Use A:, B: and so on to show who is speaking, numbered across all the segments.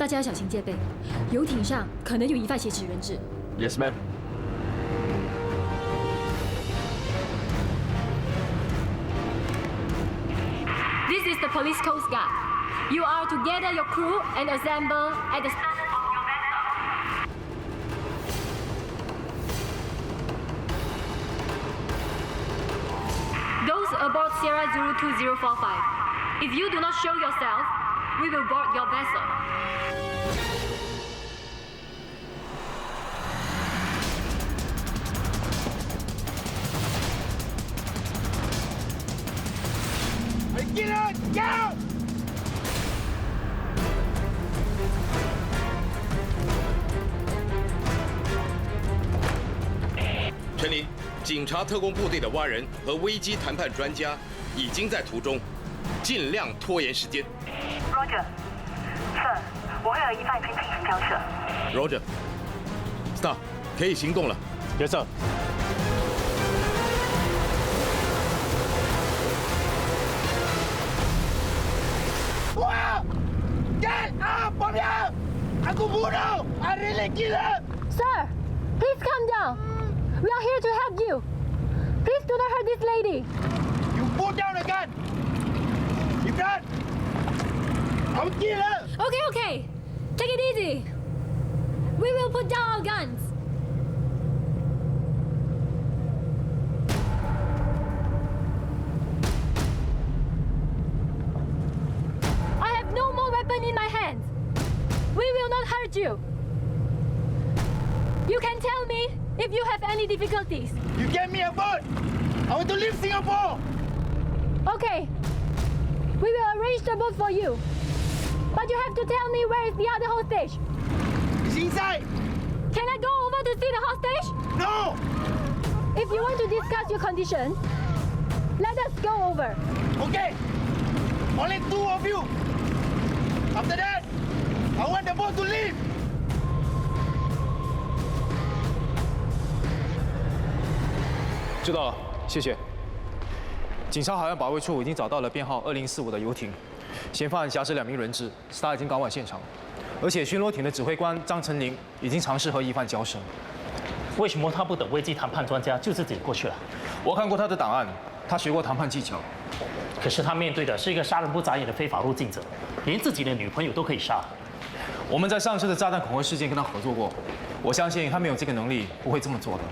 A: 大家要小心戒备，游艇上可能有疑犯挟持人质。
B: Yes, ma'am.
A: This is the police coast guard. You are to gather your crew and assemble at the start of your vessel. Those aboard Sierra Zulu 2045. If you do not show yourself, we will board your vessel.
C: Get out! Get out!
D: 陈林，警察特工部队的蛙人和危机谈判专家已经在途中，尽量拖延时间。
E: Roger， Sir， 我会和疑犯先进行交涉。
D: Roger。Star， 可以行动了。
B: Yes, sir.
C: Wow! Get up from here! Aku bunuh! I really killer!
A: Sir, please calm down. We are here to help you. Please do not hurt this lady.
C: You put down the gun! If not, I will kill her!
A: Okay. Take it easy. We will put down our guns. I have no more weapon in my hands. We will not hurt you. You can tell me if you have any difficulties.
C: You get me a boat! I want to leave Singapore!
A: Okay. We will arrange the boat for you. But you have to tell me where is the other hostage.
C: It's inside!
A: Can I go over to see the hostage?
C: No!
A: If you want to discuss your condition, let us go over.
C: Okay! Only 2 of you! After that, I want the boat to leave!
B: 知道了，谢谢。警察海岸保卫处已经找到了编号2045的游艇，嫌犯挟持2名人质，Star已经赶往现场，而且巡逻艇的指挥官张成林已经尝试和疑犯交涉。
F: 为什么他不等危机谈判专家就自己过去了？
B: 我看过他的档案，他学过谈判技巧。
F: 可是他面对的是一个杀人不眨眼的非法入境者，连自己的女朋友都可以杀。
B: 我们在上次的炸弹恐吓事件跟他合作过，我相信他没有这个能力，不会这么做的。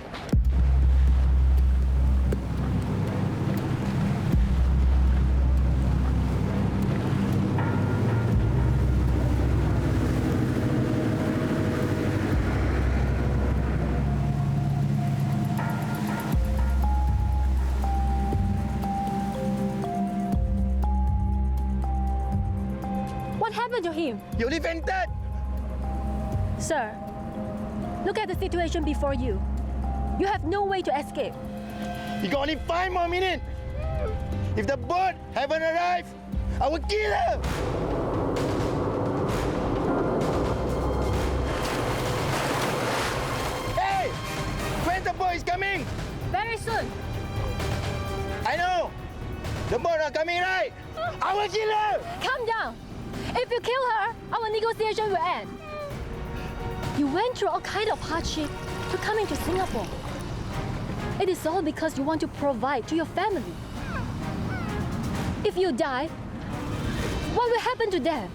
A: What happened to him?
C: You defended!
A: Sir, look at the situation before you. You have no way to escape.
C: You got only 5 more minutes! If the boat haven't arrived, I will kill her! Hey! When the boat is coming?
A: Very soon.
C: I know! The boat are coming, right? I will kill her!
A: Calm down. If you kill her, our negotiation will end. You went through all kinds of hardship to coming to Singapore. It is all because you want to provide to your family. If you die, what will happen to them?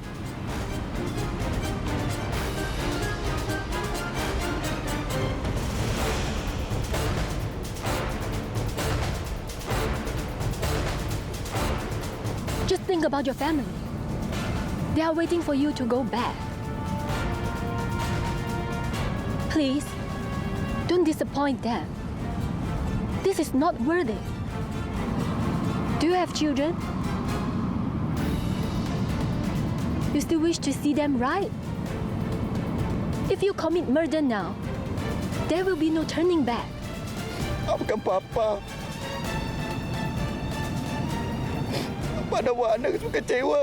A: Just think about your family. They are waiting for you to go back. Please, don't disappoint them. This is not worthy. Do you have children? You still wish to see them, right? If you commit murder now, there will be no turning back.
C: Maafkan Papa. Pada awak anak semua kecewa.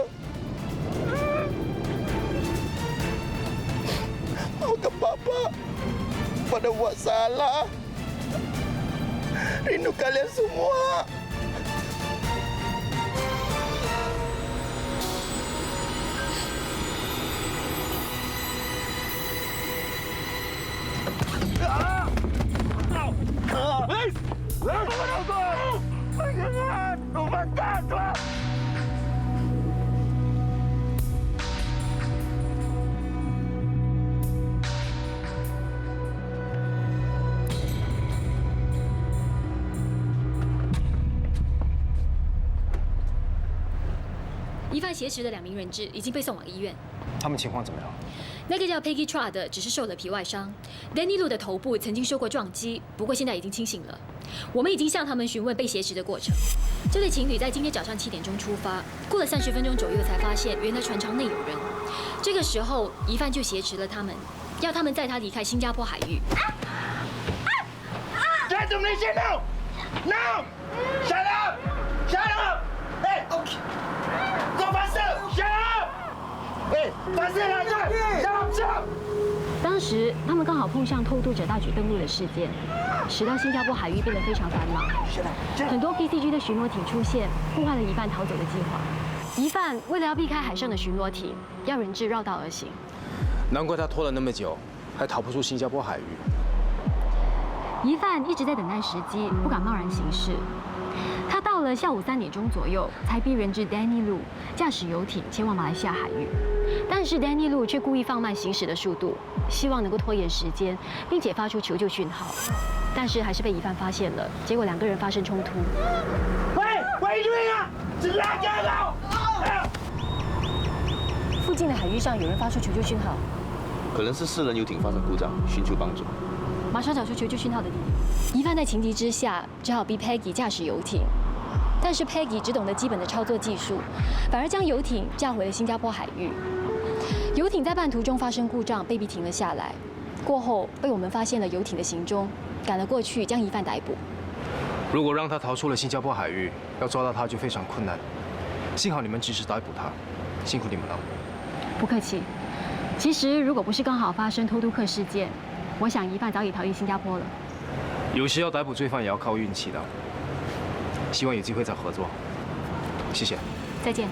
C: Maafkan Papa. Pada awak salah. Rindu kalian semua.
A: 疑犯挟持的2名人质已经被送往医院。
B: 他们情况怎么样？
A: 那个叫 Peggy Chua 的只是受了皮外伤 ，Danny Lu 的头部曾经受过撞击，不过现在已经清醒了。我们已经向他们询问被挟持的过程。这对情侣在今天早上7点钟出发，过了30分钟左右才发现原来船舱内有人。这个时候，疑犯就挟持了他们，要他们载他离开新加坡海域。
C: Get to Malaysia now! Now! Shut up! Shut up! Hey! Okay. Go faster! Shut up! Hey! Faster 啦！快！ Shut up! Shut up!
A: 当时他们刚好碰上偷渡者大举登陆的事件，使到新加坡海域变得非常繁忙，很多 PCG 的巡逻艇出现，破坏了疑犯逃走的计划。疑犯为了要避开海上的巡逻艇，要人质绕道而行。
B: 难怪他拖了那么久，还逃不出新加坡海域。
A: 疑犯一直在等待时机，不敢贸然行事。他到了下午3点钟左右，才逼人质 Danny Lu 驾驶游艇前往马来西亚海域。但是 Danny Lu 却故意放慢行驶的速度，希望能够拖延时间，并且发出求救讯号。但是还是被疑犯发现了，结果2个人发生冲突。
C: 喂， What are you doing 啊？是拉架了！
A: 附近的海域上有人发出求救讯号，
G: 可能是私人游艇发生故障，寻求帮助。
A: 马上找出求救讯号的地点。疑犯在情急之下，只好逼 Peggy 驾驶游艇。但是 Peggy 只懂得基本的操作技术，反而将游艇驾回了新加坡海域。游艇在半途中发生故障，被逼停了下来。过后被我们发现了游艇的行踪，赶了过去将疑犯逮捕。
B: 如果让他逃出了新加坡海域，要抓到他就非常困难。幸好你们及时逮捕他，辛苦你们了。
A: 不客气。其实如果不是刚好发生偷渡客事件，我想疑犯早已逃离新加坡了。
B: 有时要逮捕罪犯也要靠运气的。希望有机会再合作。谢谢。
A: 再见。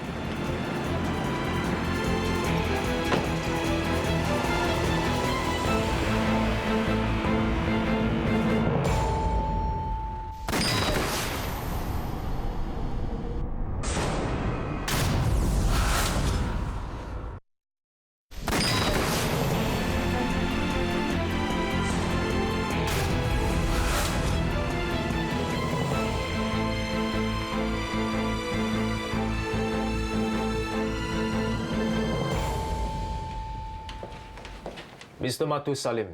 B: Mr. Matu Salim，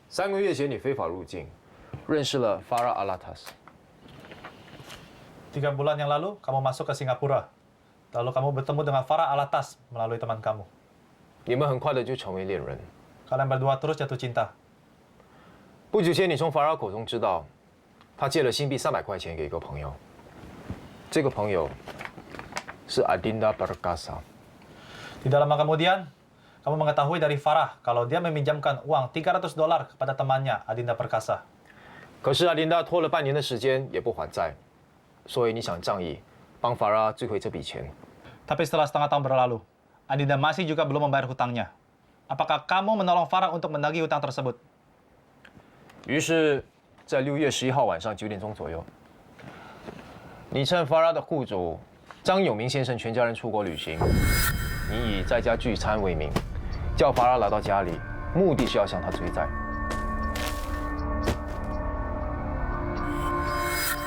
B: 3个月前你非法入境，认识了 Farah Alatas。3
H: bulan yang lalu, kamu masuk ke Singapura. Lalu kamu bertemu dengan Farah Alatas melalui teman kamu.
B: 你们很快的就成为恋人。
H: Kalian berdua terus jatuh cinta.
B: 不久前，你从 Farah 口中知道，他借了新币300块钱给一个朋友。这个朋友是 Adinda Perkasa。
H: Tidak lama kemudian, kamu mengetahui dari Farah kalau dia meminjamkan uang $300 kepada temannya Adinda Perkasa.
B: 可是 Adinda 拖了半年的时间也不还债，所以你想仗义，帮 Farah 追回这笔钱。
H: Tapi setelah setengah tahun berlalu, Adinda masih juga belum membayar hutangnya. Apakah kamu menolong Farah untuk menagih hutang tersebut?
B: 于是，在6月11号晚上9点钟左右，你趁 Farah 的户主张永明先生全家人出国旅行，你以在家聚餐为名，叫 Farah 来到家里，目的是要向他追债。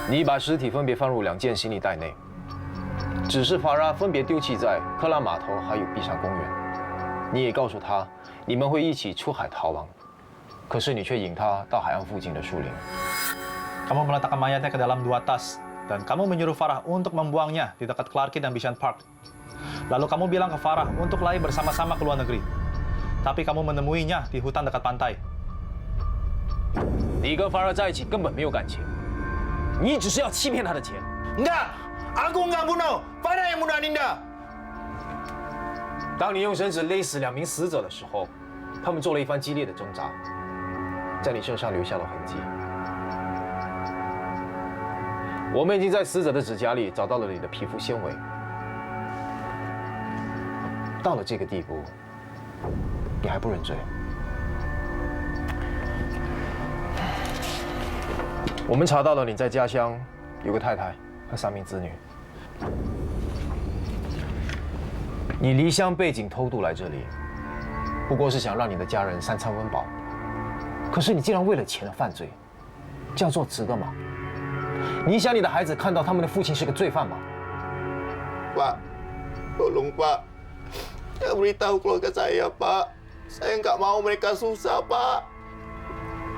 B: 你把尸体分别放入2件行李袋内，只是 Farah 分别丢弃在克拉码头还有碧山公园。你也告诉他，你们会一起出海逃亡。 可是你却引他到海岸附近的树林。
H: Kamu meletakkan mayatnya ke dalam 2 tas, dan kamu menyuruh Farah untuk membuangnya di dekat Clarke dan Bishan Park. Lalu kamu bilang ke Farah untuk lari bersama-sama ke luar negeri. Tapi kamu menemuinya di hutan dekat pantai.
B: 你跟 Farah 在一起根本没有感情，你只是要欺骗他的钱。
C: Enggak, aku enggak bunuh. Farah yang bunuh Adinda.
B: 当你用绳子勒死2名死者的时候，他们做了一番激烈的挣扎。 在你身上留下了痕迹。我们已经在死者的指甲里找到了你的皮肤纤维。到了这个地步，你还不认罪？我们查到了你在家乡有个太太和3名子女。你离乡背井偷渡来这里，不过是想让你的家人3餐温饱。 可是你竟然为了钱而犯罪，这样做值得吗？你想你的孩子看到他们的父亲是个罪犯吗？
C: Pak,
G: Tolong Pak, jangan beritahu keluarga saya Pak. Saya nggak mau mereka susah Pak.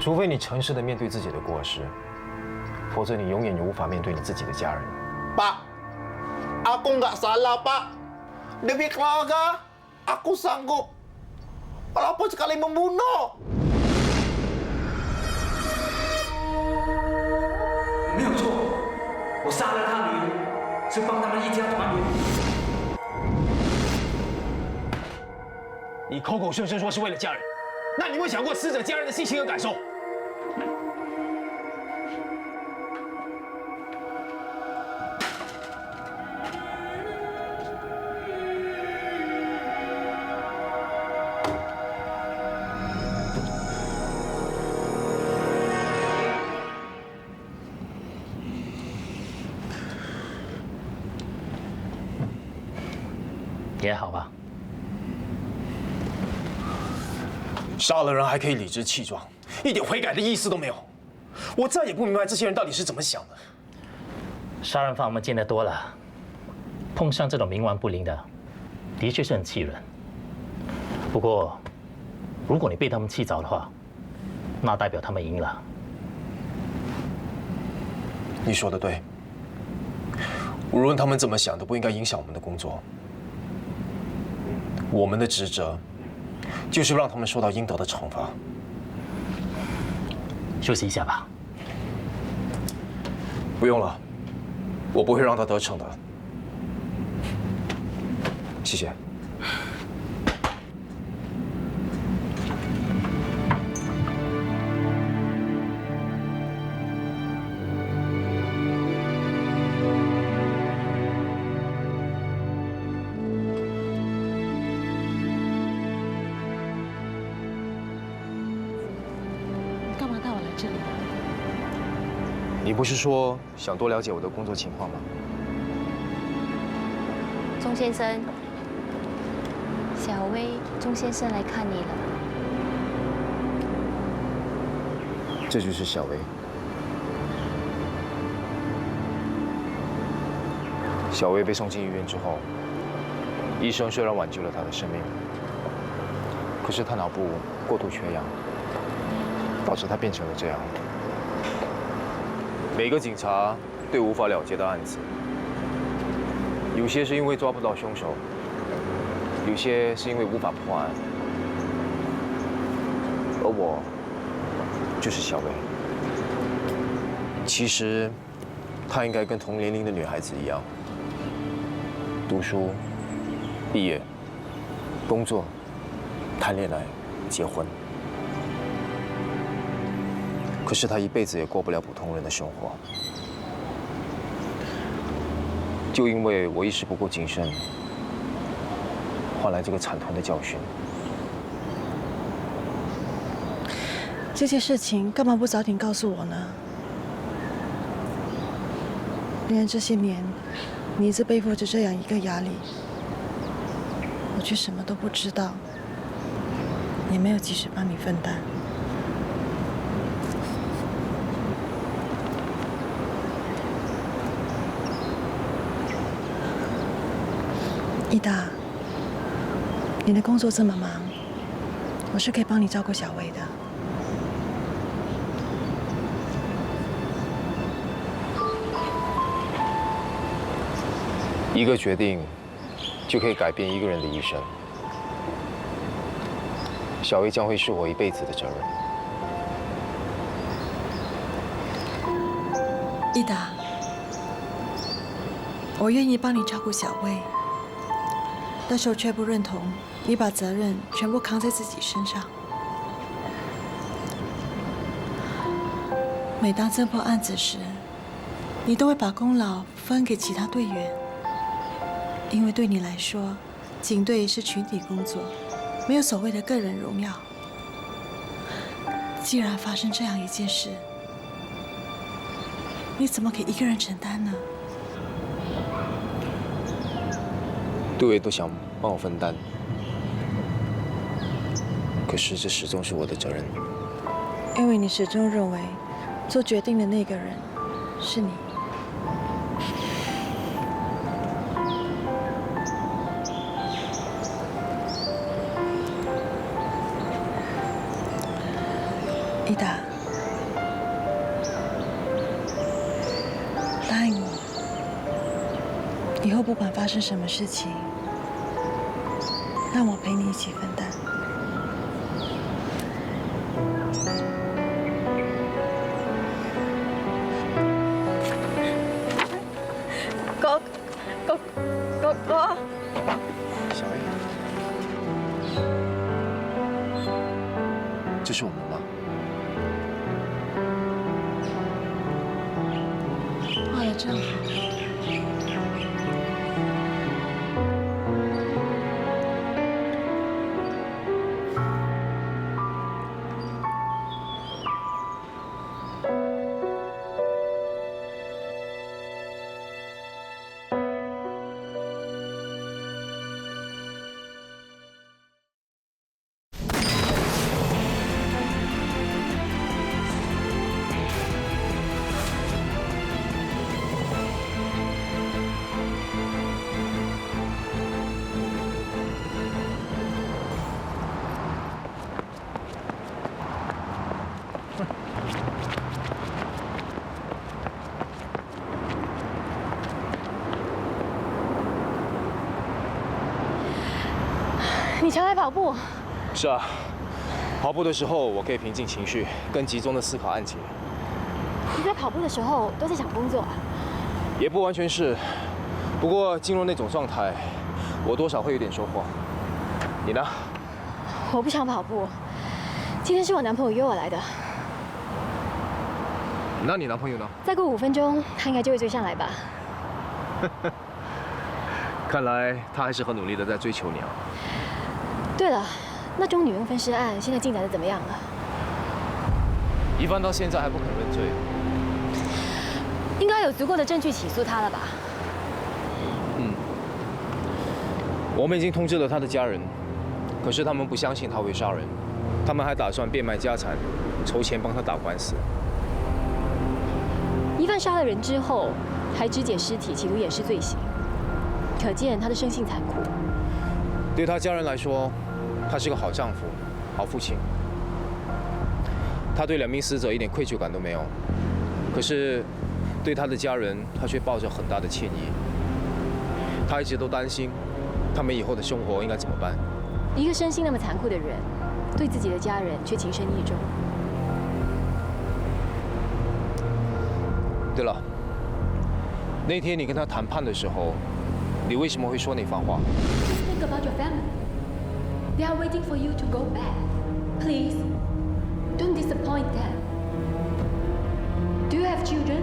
B: 除非你诚实的面对自己的过失，否则你永远也无法面对你自己的家人。
G: Pak, aku nggak salah Pak. Demi keluarga, aku sanggup. Walaupun sekali membunuh.
I: 没有错，我杀了他女儿，是帮他们一家团圆。
B: 你口口声声说是为了家人，那你有没有想过死者家人的心情和感受？
F: 也好吧。
B: 杀了人还可以理直气壮，一点悔改的意思都没有。我再也不明白这些人到底是怎么想的。
F: 杀人犯我们见得多了，碰上这种冥顽不灵的，的确是很气人。不过，如果你被他们气着的话，那代表他们赢了。
B: 你说的对，无论他们怎么想，都不应该影响我们的工作。我们的职责。 就是让他们受到应得的惩罚。
F: 休息一下吧。
B: 不用了，我不会让他得逞的。谢谢。你不是说想多了解我的工作情况吗？
A: 钟先生，小薇，钟先生来看你了。
B: 这就是小薇。小薇被送进医院之后，医生虽然挽救了她的生命，可是她脑部过度缺氧，导致她变成了这样。 每个警察对无法了结的案子，有些是因为抓不到凶手，有些是因为无法破案，而我就是小薇。其实，她应该跟同年龄的女孩子一样，读书、毕业、工作、谈恋爱、结婚。 可是他一辈子也过不了普通人的生活，就因为我一时不够谨慎，换来这个惨痛的教训。
J: 这些事情干嘛不早点告诉我呢？原来这些年，你一直背负着这样一个压力，我却什么都不知道，也没有及时帮你分担。 伊达，你的工作这么忙，我是可以帮你照顾小薇的。
B: 一个决定，就可以改变一个人的一生。小薇将会是我一辈子的责任。
J: 伊达，我愿意帮你照顾小薇。 但是我却不认同你把责任全部扛在自己身上。每当侦破案子时，你都会把功劳分给其他队员，因为对你来说，警队是群体工作，没有所谓的个人荣耀。既然发生这样一件事，你怎么可以一个人承担呢？
B: 队员都想帮我分担，可是这始终是我的责任。
J: 因为你始终认为，做决定的那个人是你。伊达，答应我，以后不管发生什么事情，让我陪你一起分担。哥，
G: 小薇，这是我们吗？
J: 画得真好。
A: 你常来跑步，
B: 是啊，跑步的时候我可以平静情绪，更集中的思考案情。
A: 你在跑步的时候都在想工作啊？
B: 也不完全是，不过进入那种状态，我多少会有点收获。你呢？
A: 我不想跑步，今天是我男朋友约我来的。
B: 那你男朋友呢？
A: 再过5分钟，他应该就会追上来吧。
B: 看来他还是很努力的在追求你啊。
A: 对了，那种女佣分尸案现在进展的怎么样了？
B: 疑犯到现在还不肯认罪，
A: 应该有足够的证据起诉他了吧？
B: 我们已经通知了他的家人，可是他们不相信他会杀人，他们还打算变卖家产，筹钱帮他打官司。
A: 疑犯杀了人之后，还肢解尸体，企图掩饰罪行，可见他的生性残酷。
B: 对他家人来说，他是个好丈夫、好父亲。他对2名死者一点愧疚感都没有，可是对他的家人，他却抱着很大的歉意。他一直都担心，他们以后的生活应该怎么办。
A: 一个身心那么残酷的人，对自己的家人却情深意重。
B: 对了，那天你跟他谈判的时候，你为什么会说那番话？
A: Just think about your family. They are waiting for you to go back. Please, don't disappoint them. Do you have children?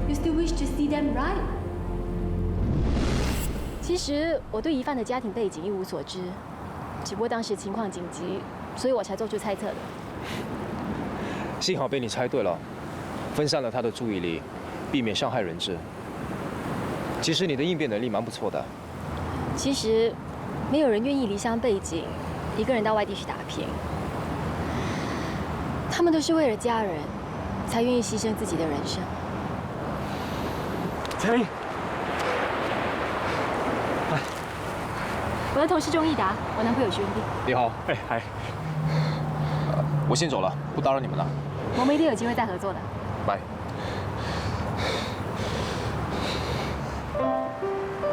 A: You still wish to see them, right? 其实我对疑犯的家庭背景一无所知，只不过当时情况紧急，所以我才做出猜测的。
B: 幸好被你猜对了，分散了他的注意力，避免伤害人质。其实你的应变能力蛮不错的。
A: 其实，没有人愿意离乡背井，一个人到外地去打拼。他们都是为了家人，才愿意牺牲自己的人生。
I: 彩玲，
A: 我的同事钟义达，我男朋友徐文斌。
B: 你好，
I: 哎嗨，
B: 我先走了，不打扰你们了，
A: 我们一定有机会再合作的。
B: 拜。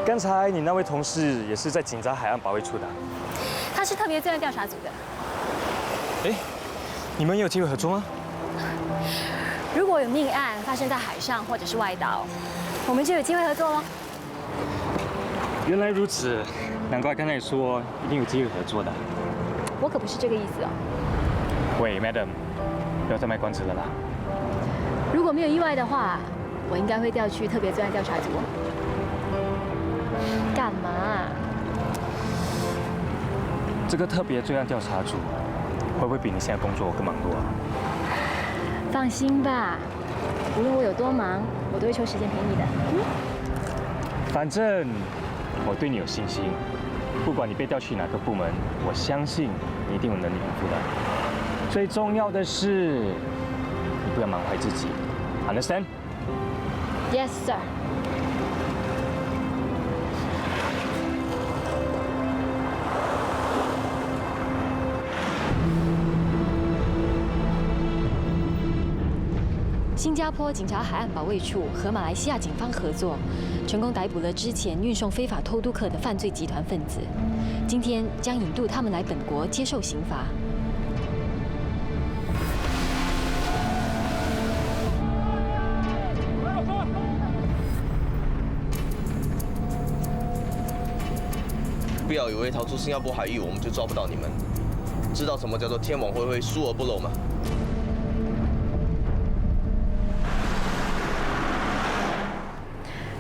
I: 刚才你那位同事也是在警察海岸保卫处的。
A: 他是特别罪案调查组的。
I: 哎，你们有机会合作吗？
A: 如果有命案发生在海上或者是外岛，我们就有机会合作了。
I: 原来如此，难怪刚才说一定有机会合作的。
A: 我可不是这个意思哦。
I: 喂 ，Madam， 不要再卖关子了啦。
A: 如果没有意外的话，我应该会调去特别罪案调查组。干嘛？
I: 这个特别罪案调查组会不会比你现在工作更忙碌啊？
A: 放心吧，无论我有多忙，我都会抽时间陪你的。
I: 反正我对你有信心，不管你被调去哪个部门，我相信你一定有能力应付的。最重要的是，你不要忙坏自己 ，Understand？
A: Yes, sir.
I: 哎
A: 加坡警察海岸保卫处和马来西亚警方合作，成功逮捕了之前运送非法偷渡客的犯罪集团分子。今天将引渡他们来本国接受刑罚。
G: 不要以为逃出新加坡海域我们就抓不到你们。知道什么叫做天网恢恢，疏而不漏吗？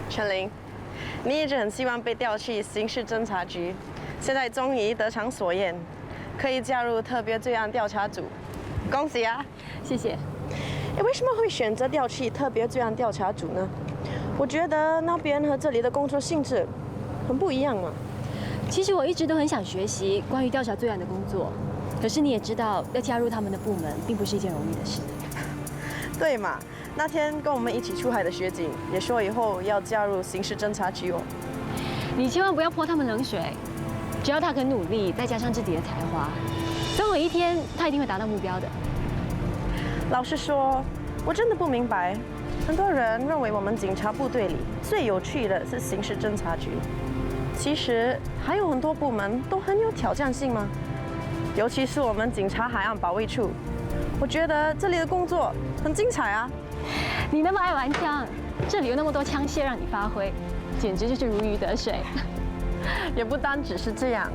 K: 陈琳，你一直很希望被调去刑事侦查局，现在终于得偿所愿，可以加入特别罪案调查组，恭喜啊！
A: 谢谢。
K: 为什么会选择调去特别罪案调查组呢？我觉得那边和这里的工作性质很不一样嘛。
A: 其实我一直都很想学习关于调查罪案的工作，可是你也知道，要加入他们的部门并不是一件容易的事。
K: 对嘛？那天跟我们一起出海的学警也说以后要加入刑事侦查局哦。
A: 你千万不要泼他们冷水，只要他肯努力，再加上自己的才华，总有一天他一定会达到目标的。
K: 老实说，我真的不明白，很多人认为我们警察部队里最有趣的是刑事侦查局，其实还有很多部门都很有挑战性吗？尤其是我们警察海岸保卫处，我觉得这里的工作很精彩啊。
A: 你那么爱玩枪，这里有那么多枪械让你发挥，简直就是如鱼得水。
K: 也不单只是这样，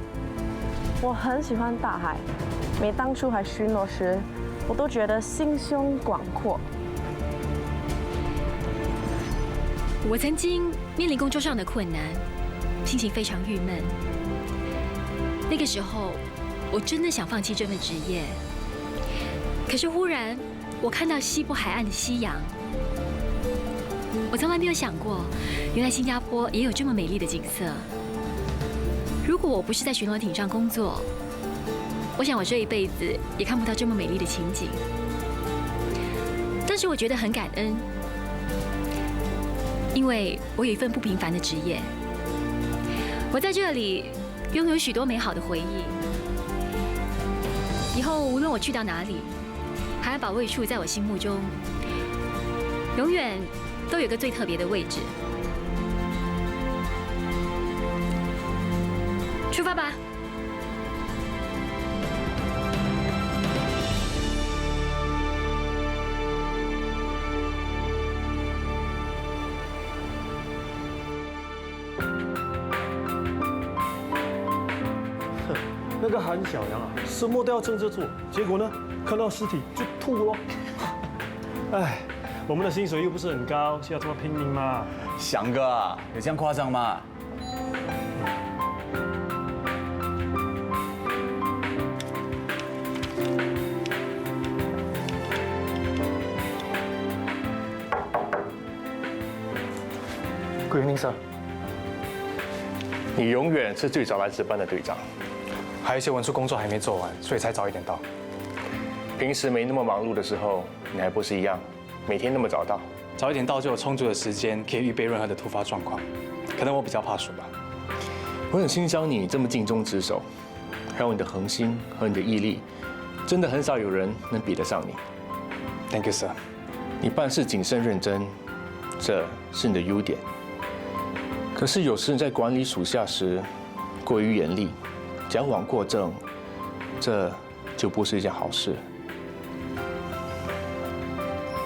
K: 我很喜欢大海，每当出海巡逻时，我都觉得心胸广阔。
A: 我曾经面临工作上的困难，心情非常郁闷。那个时候，我真的想放弃这份职业。可是忽然，我看到西部海岸的夕阳，我从来没有想过，原来新加坡也有这么美丽的景色。如果我不是在巡逻艇上工作，我想我这一辈子也看不到这么美丽的情景。但是我觉得很感恩，因为我有一份不平凡的职业，我在这里拥有许多美好的回忆。以后无论我去到哪里，海岸保卫处在我心目中永远都有个最特别的位置。出发吧！
L: 那个韩小阳啊，什么都要争着做，结果呢，看到尸体就吐了。哎，我们的薪水又不是很高，需要这么拼命吗？
M: 翔哥啊，有这样夸张吗？Good
H: evening, sir。你永远是最早来值班的队长。还有一些文书工作还没做完，所以才早一点到。平时没那么忙碌的时候，你还不是一样，每天那么早到。早一点到就有充足的时间可以预备任何的突发状况。可能我比较怕输吧。
N: 我很欣赏你这么尽忠职守，还有你的恒心和你的毅力，真的很少有人能比得上你。
H: Thank you, sir。
N: 你办事谨慎认真，这是你的优点。可是有时你在管理属下时过于严厉，矫枉过正，这就不是一件好事。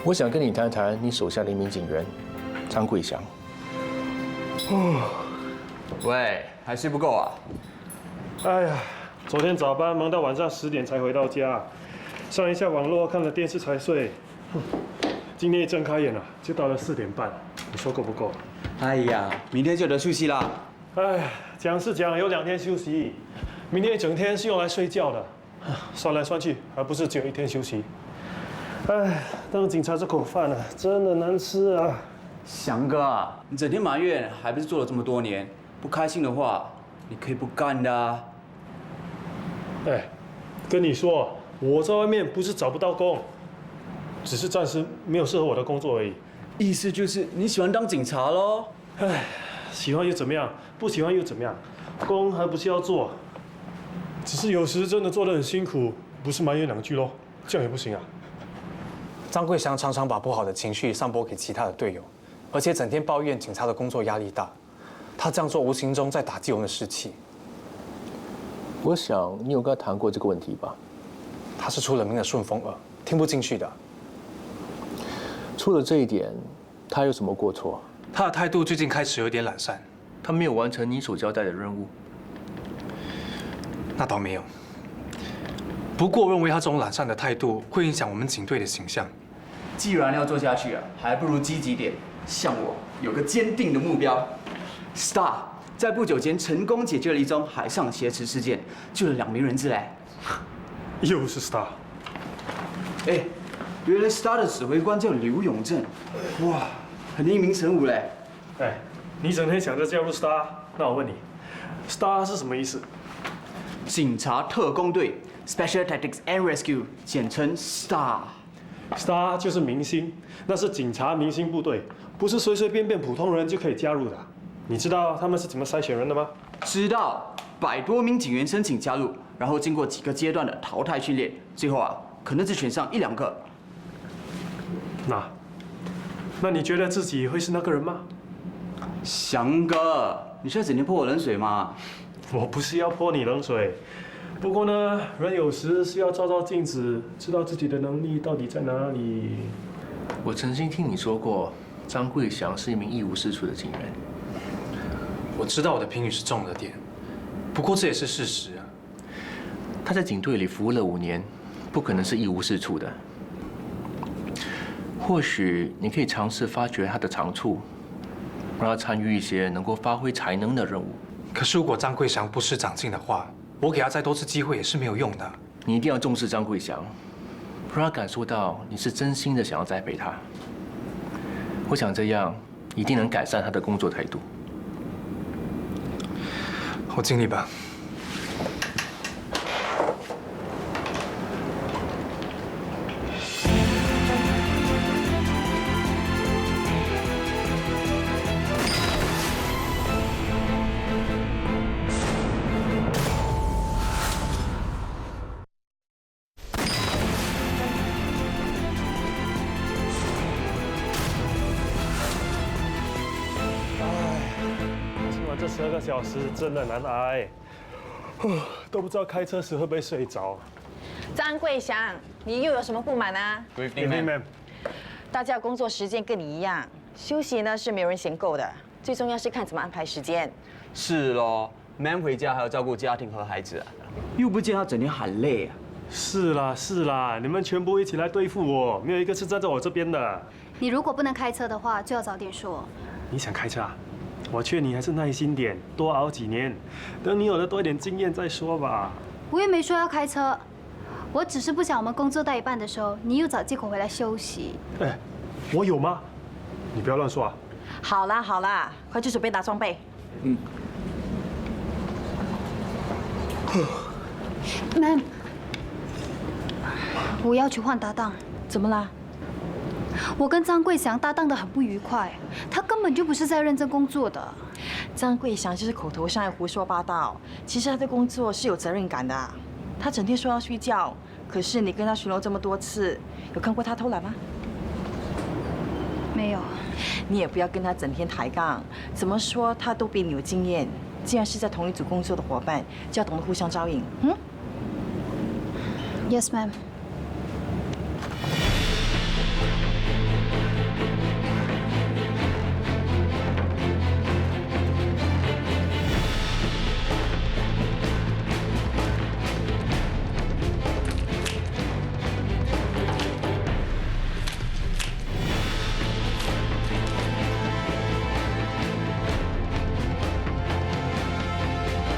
N: 我想跟你谈谈你手下的一名警员张贵祥。
M: 喂，还睡不够啊？
L: 哎呀，昨天早班忙到晚上10点才回到家，上一下网络看了电视才睡。今天一睁开眼啊，就到了4点半，你说够不够？
M: 哎呀，明天就得休息啦。
L: 哎，讲是讲有2天休息，明天一整天是用来睡觉的。算来算去，还不是只有1天休息。哎，当警察这口饭啊，真的难吃啊！
M: 翔哥啊，你整天埋怨，还不是做了这么多年？不开心的话，你可以不干的啊。
L: 哎，跟你说，我在外面不是找不到工，只是暂时没有适合我的工作而已。
M: 意思就是你喜欢当警察咯？
L: 哎，喜欢又怎么样？不喜欢又怎么样？工还不是要做，只是有时真的做得很辛苦，不是埋怨2句咯，这样也不行啊。
H: 张桂祥常常把不好的情绪散播给其他的队友，而且整天抱怨警察的工作压力大。他这样做无形中在打击我们的士气。
N: 我想你有跟他谈过这个问题吧？
H: 他是出了名的顺风耳，听不进去的。
N: 除了这一点，他有什么过错？
H: 他的态度最近开始有点懒散。
N: 他没有完成你所交代的任务。
H: 那倒没有。不过我认为他这种懒散的态度会影响我们警队的形象。
M: 既然要做下去啊，还不如积极点，像我有个坚定的目标。Star 在不久前成功解决了一宗海上挟持事件，救了2名人质嘞。
L: 又是 Star。
M: 哎，原来 Star 的指挥官叫刘永正，哇，很英明神武嘞。
L: 哎，你整天想着加入 Star， 那我问你 ，Star 是什么意思？
M: 警察特工队 （Special Tactics and Rescue），简称 Star。Star
L: 就是明星，那是警察明星部队，不是随随便便普通人就可以加入的。你知道他们是怎么筛选人的吗？
M: 知道，100多名警员申请加入，然后经过几个阶段的淘汰训练，最后啊，可能只选上1、2个。
L: 那你觉得自己会是那个人吗？
M: 翔哥，你是在整天泼我冷水吗？
L: 我不是要泼你冷水，不过呢，人有时是要照照镜子，知道自己的能力到底在哪里。
N: 我曾经听你说过，张桂祥是一名一无是处的警员。
H: 我知道我的评语是重了点，不过这也是事实啊。
N: 他在警队里服务了5年，不可能是一无是处的。或许你可以尝试发掘他的长处，让他参与一些能够发挥才能的任务。
H: 可是如果张桂祥不思长进的话，我给他再多次机会也是没有用的。
N: 你一定要重视张桂祥，让他感受到你是真心的想要栽培他。我想这样一定能改善他的工作态度。
H: 我尽力吧。
L: 这12个小时真的难挨，都不知道开车时会不会睡着。
O: 张桂祥，你又有什么不满啊
L: Good evening, ma'am。
O: 大家工作时间跟你一样，休息呢是没有人嫌够的，最重要是看怎么安排时间。
M: 是咯 ，Man 回家还要照顾家庭和孩子啊，又不见他整天喊累啊。
L: 是啦，你们全部一起来对付我，没有一个是站在我这边的。
P: 你如果不能开车的话，就要早点说。
L: 你想开车啊？我劝你还是耐心点，多熬几年，等你有了多一点经验再说吧。
P: 我又没说要开车，我只是不想我们工作到一半的时候，你又找借口回来休息。
L: 哎，我有吗？你不要乱说啊。
O: 好啦，快去准备打装备。
P: Ma'am， 我要去换搭档。
O: 怎么啦？
P: 我跟张桂祥搭档得很不愉快，他根本就不是在认真工作的。
O: 张桂祥就是口头上胡说八道，其实他对工作是有责任感的。他整天说要睡觉，可是你跟他巡逻这么多次，有看过他偷懒吗？
P: 没有。
O: 你也不要跟他整天抬杠，怎么说他都比你有经验。既然是在同一组工作的伙伴，就要懂得互相照应。
P: Yes, ma'am.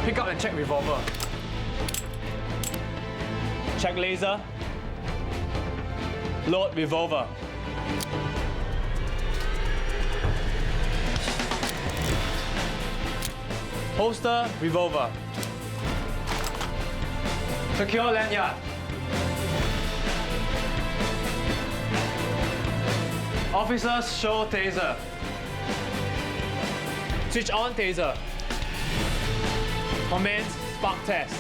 B: Pick up and check revolver. Check laser. Load revolver. Holster revolver. Secure lanyard. Officers show taser. Switch on taser. Commence spark test.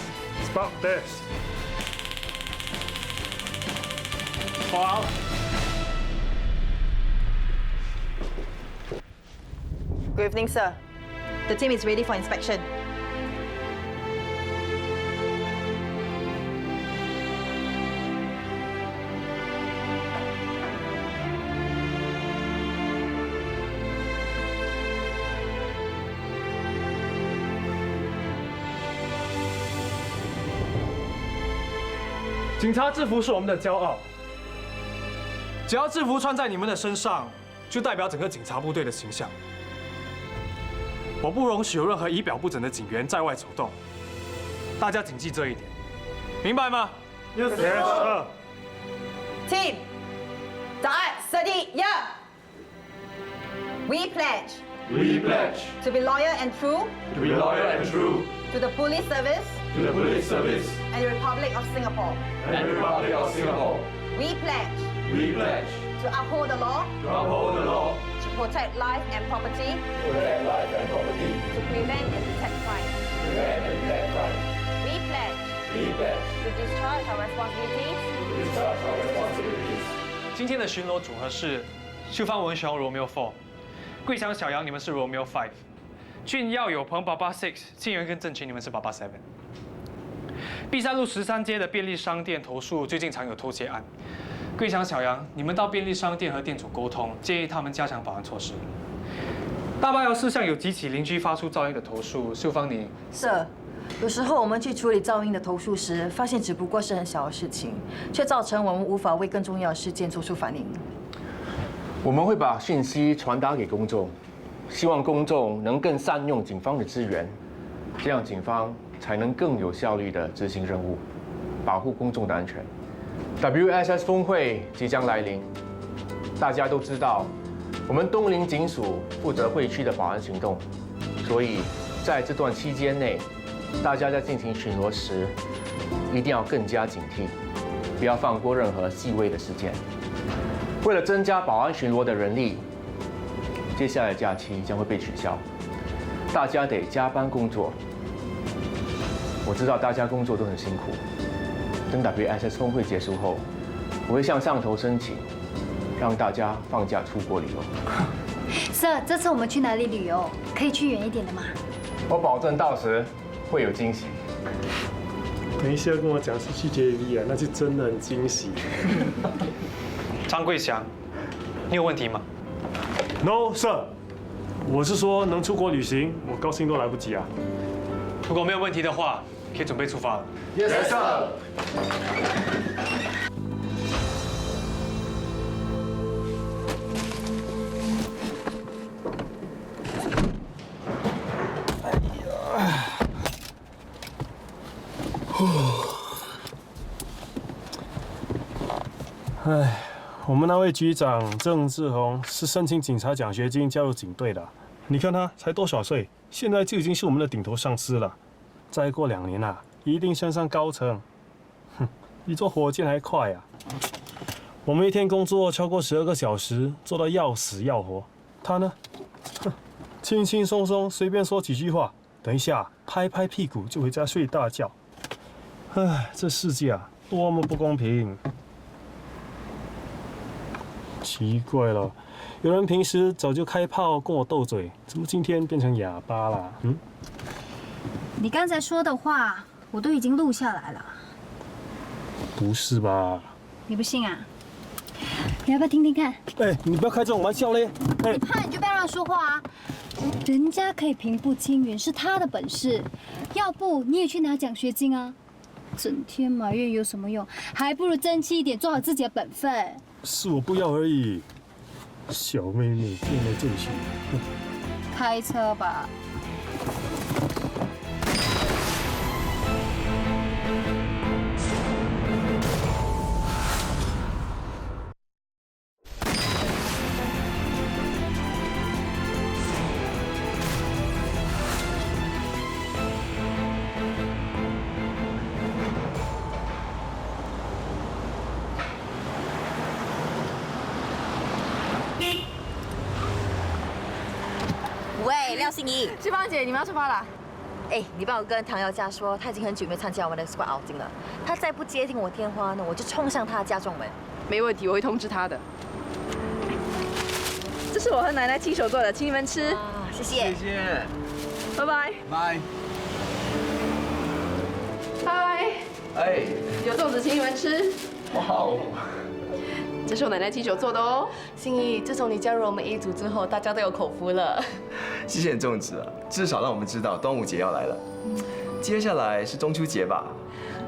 L: Spark test.
B: Fall out.
O: Good evening, sir. The team is ready for inspection.
L: "警察制服是我们的骄傲，只要制服穿在你们的身上，就代表整个警察部队的形象。我不容许有任何仪表不整的警员在外走动，大家谨记这一点，明白吗 ？Yes, sir.
O: Team, start, steady, yeah. We pledge.
C: We pledge
O: to be loyal and true.
C: to be loyal and true
O: To the police service.
C: to the police service
O: And the Republic of Singapore.
C: and the Republic of Singapore.
O: We pledge.
C: We pledge
O: To uphold the law.
C: to uphold the law,
O: To protect life and property.
C: protect life and property,
O: To prevent and detect crime.
C: prevent and detect crime.
O: We pledge.
C: We pledge
O: To discharge our responsibilities.
C: to discharge our responsibilities.
L: 今天的巡逻组合是秀芳文雄 Romeo 4，桂祥小杨你们是 Romeo 5，俊耀有朋爸爸 6，庆元跟郑群你们是爸爸7。碧山路13街的便利商店投诉最近常有偷窃案，桂祥小杨你们到便利商店和店主沟通，建议他们加强保安措施。大巴窑事项有几起邻居发出噪音的投诉，秀芳你
O: Sir，有时候我们去处理噪音的投诉时，发现只不过是很小的事情，却造成我们无法为更重要的事件做出反应。
N: 我们会把讯息传达给公众，希望公众能更善用警方的资源，这样警方才能更有效率地执行任务，保护公众的安全。WSS 峰会即将来临，大家都知道，我们东林警署负责会区的保安行动，所以在这段期间内，大家在进行巡逻时，一定要更加警惕，不要放过任何细微的事件。为了增加保安巡逻的人力，接下来的假期将会被取消，大家得加班工作。我知道大家工作都很辛苦。等 WSS 峰会结束后，我会向上头申请，让大家放假出国旅游。
P: Sir， 这次我们去哪里旅游？可以去远一点的吗？
N: 我保证到时会有惊喜。
L: 等一下跟我讲是去 JV 啊，那就真的很惊喜。张桂祥，你有问题吗 ？No, sir。我是说能出国旅行，我高兴都来不及啊。如果没有问题的话，可以准备出发了。
C: Yes, sir.
L: 唉，我们那位局长郑志宏是申请警察奖学金加入警队的。你看他才多少岁，现在就已经是我们的顶头上司了。再过2年啊，一定升上高层。哼，比坐火箭还快啊！我们一天工作超过12个小时，做到要死要活。他呢，哼，轻轻松松随便说几句话，等一下拍拍屁股就回家睡大觉。唉，这世界啊，多么不公平！奇怪了，有人平时早就开炮跟我斗嘴，怎么今天变成哑巴了？嗯？
P: 你刚才说的话，我都已经录下来了。
L: 不是吧？
P: 你不信啊？你要不要听听看？
L: 哎，你不要开这种玩笑嘞！哎，
P: 你怕你就不要乱说话啊！人家可以平步青云是他的本事，要不你也去拿奖学金啊！整天埋怨有什么用？还不如争气一点，做好自己的本分。
L: 是我不要而已。小妹妹变来这里去。
P: 开车吧。
O: 喂，廖心怡，志芳姐，你们要出发了。哎，你帮我跟唐瑶家说，他已经很久没参加我们的 squad outing 了。他再不接听我电话呢，我就冲向他的家中门。
K: 没问题，我会通知他的。这是我和奶奶亲手做的，请你们吃。
O: 谢谢。
M: 谢谢。
K: 拜拜。
M: 拜。
K: 嗨，
M: 哎，
K: 有粽子请你们吃。
M: 哇哦，
K: 这是我奶奶亲手做的哦。
O: 心怡，自从你加入我们一组之后，大家都有口福了。
M: 谢谢你粽子啊，至少让我们知道端午节要来了。接下来是中秋节吧？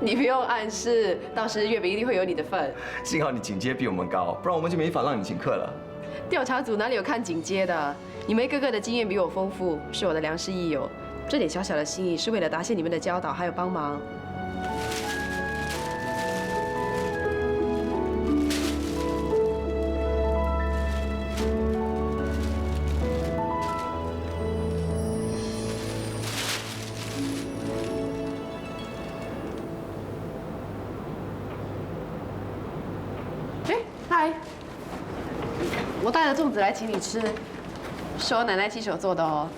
K: 你不用暗示，到时月饼一定会有你的份。
M: 幸好你警阶比我们高，不然我们就没法让你请客了。
K: 调查组哪里有看警阶的？你们一个个的经验比我丰富，是我的良师益友。这点小小的心意是为了答谢你们的教导还有帮忙。嗨，我带了粽子来请你吃，是我奶奶亲手做的哦。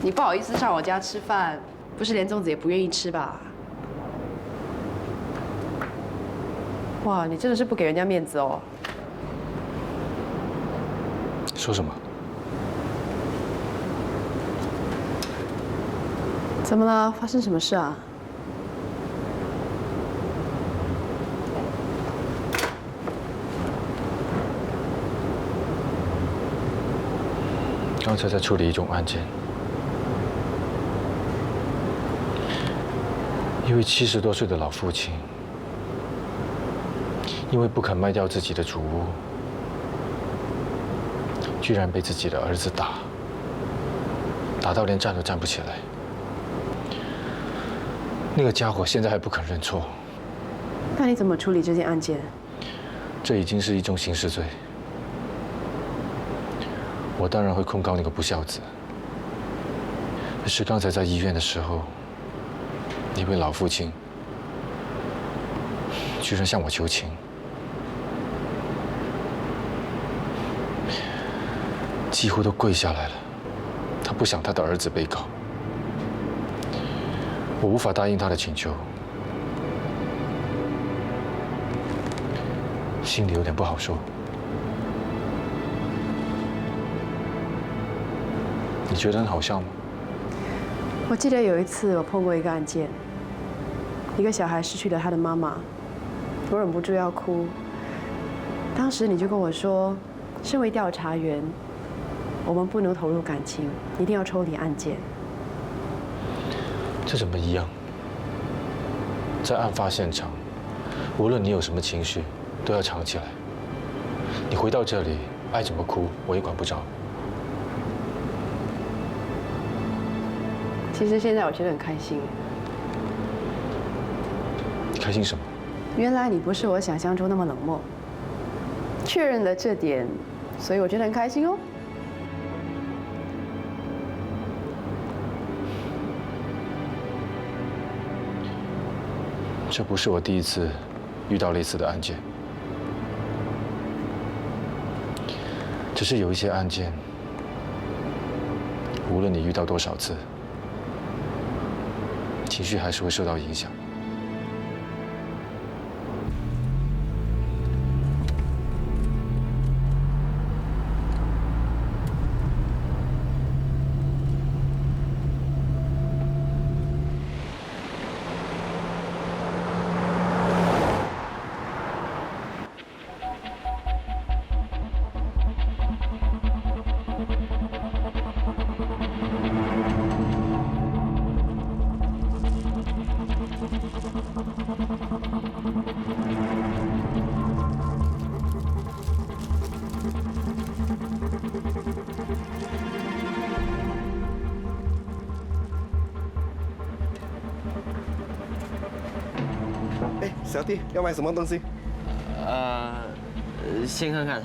K: 你不好意思上我家吃饭，不是连粽子也不愿意吃吧？哇，你真的是不给人家面子哦。
N: 说什么？
K: 怎么了？发生什么事啊？
N: 刚才在处理一种案件，一位70多岁的老父亲，因为不肯卖掉自己的主屋，居然被自己的儿子打到连站都站不起来。那个家伙现在还不肯认错。
K: 那你怎么处理这件案件？
N: 这已经是一种刑事罪。我当然会控告那个不孝子。可是刚才在医院的时候，那位老父亲居然向我求情，几乎都跪下来了。他不想他的儿子被告，我无法答应他的请求，心里有点不好受。你觉得很好笑吗？
K: 我记得有一次我碰过一个案件，一个小孩失去了他的妈妈，我忍不住要哭。当时你就跟我说，身为调查员，我们不能投入感情，一定要抽离案件。
N: 这怎么一样？在案发现场，无论你有什么情绪，都要藏起来。你回到这里，爱怎么哭，我也管不着。
K: 其实现在我觉得很开心。
N: 你开心什么？
K: 原来你不是我想象中那么冷漠。确认了这点，所以我觉得很开心哦。
N: 这不是我第一次遇到类似的案件，只是有一些案件，无论你遇到多少次，情绪还是会受到影响。
G: 哎，小弟，要买什么东西？
Q: 先看看。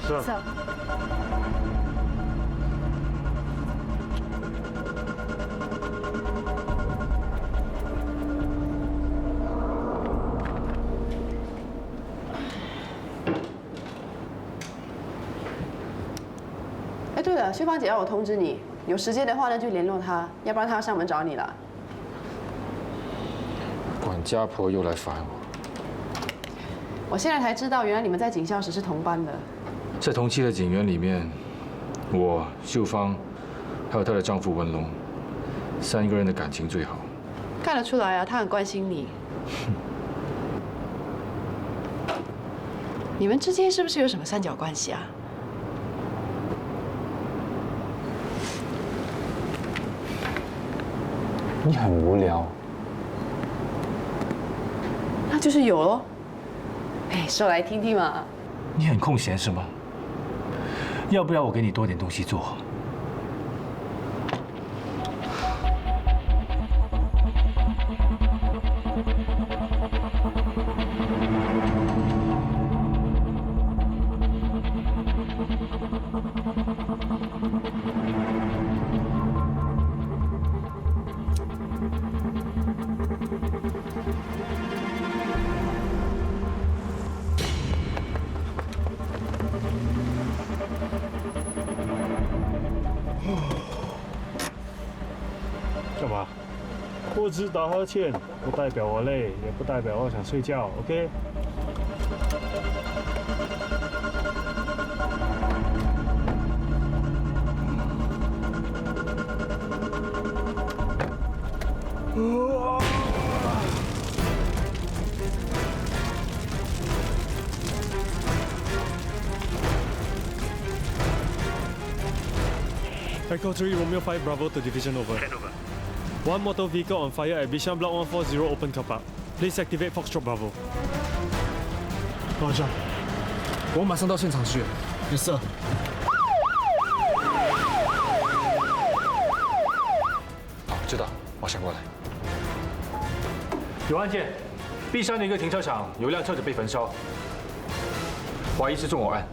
L: 是。
P: 走。
K: 哎，对了，秀芳姐要我通知你，有时间的话呢就联络她，要不然她要上门找你了。
I: 管家婆又来烦我。
K: 我现在才知道，原来你们在警校时是同班的。
I: 在同期的警员里面，我、秀芳，还有她的丈夫文龙，3个人的感情最好。
K: 看得出来啊，她很关心你。你们之间是不是有什么三角关系啊？
I: 你很无聊。
K: 那就是有喽。哎，说来听听嘛。
I: 你很空闲是吗？要不要我给你多点东西做？
L: 干嘛？不止打呵欠，不代表我累，也不代表我想睡觉。OK？ Echo 3, Romeo 5, Bravo to division over. One motor vehicle on fire at Bishan Block 140 open car park. Please activate Foxtrot Bravo. Roger.
B: 我马上到现场去。Yes, sir.
I: 好，知道，马上过来。有案件，碧山的一个停车场有一辆车子被焚烧，怀疑是纵火案。